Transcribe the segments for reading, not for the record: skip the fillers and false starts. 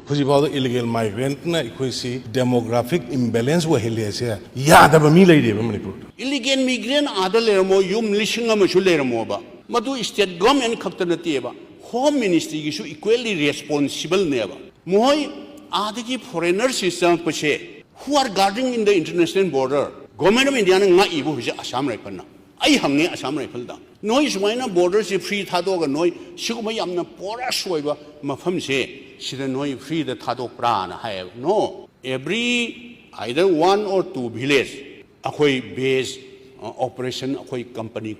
Hujibao illegal migrant na ikoisi demographic imbalance wa helese yada ba mi leide ba Manipur. Illegal migrant ada leramo yum lishinga mashu leramo ba. Madu state government khaktanati ba. Home Ministry gisu equally responsible ne ba. Mohoi adagi foreigner system pache who are guarding in the international border. Government of India nga ibu huje Assam rifle na. Ai hamne Assam rifle da. Noi sumaina border se free thado ga noi siguma yamna pora soiba mafam se sida noi free the thado prana hai. No, every either one or two village akoi base operation akoi company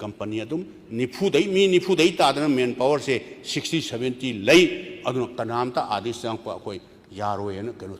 adum nifu dai ta dana manpower se 60-70 lay adun kanam ta adi sang pa akoi yaro yen kanu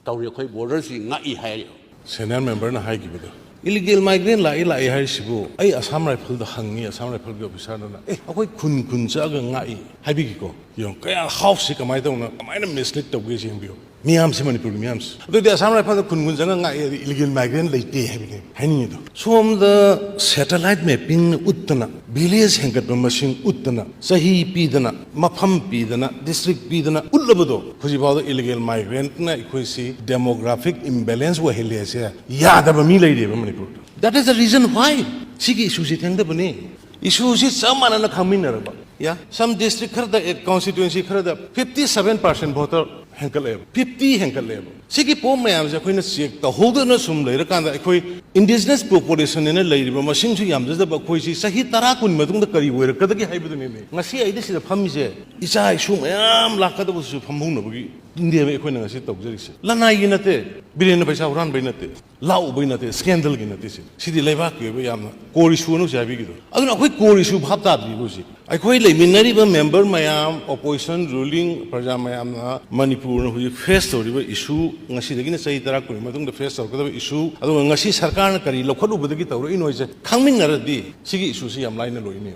tawri akoi border si nga I hai. Senior member na hai gibido. Illegal migrant la hai sibu. Ai Assam rifle da hangi Assam rifle ga officer na. Akoi kun cha ga ngai. Hai bi ko. Yung kaya house si kamai daw na kamai na mislead taw ge sing bio. Miyam si Manipur miyam si. Ado di Assam rifle da kun cha ga ngai illegal migrant lai te hai bi. Hai ni do. So the satellite mapping uttana village hangat ba machine uttana sahi pi dana mafam pi dana district pi dana ullabado. Hujibao illegal migrant na ikoisi demographic imbalance wa helese yada ba mi leide ba Manipur. That is the reason why sigi issue si thang da bane. Issue si samana na khamin na ba. Yeah, some district khar constituency khar 57% voter hankal level 50 hankal level sigi pom mayam je khoina check ta holder na sum leira kan da khoi indigenous population ne leiriba masing su yam da ba khoi si sahi 10 kun matung da kari woira ka da gi haibu ne ngasi ai da si da phami je isa isu mayam la ka da bu su phamung na bugi India me khoina ngasi tok jari se lanai gi nate biren paisa uran bai nate lau bai nate scandal gi nate si di leba ke ba yam kori su no jabi gi do aduna khoi kori su bhap ta bi bu si ai khoi leiminari ba member mayam opposition ruling praja mayam na Manipur na hui face tori ba issue ngasi dagi na sahi tara kun matung da face tor ka da issue adu ngasi sarkar na kari lokhalu badagi tawro inoi je khangmin na ra di sigi issue si yam lai na loi ne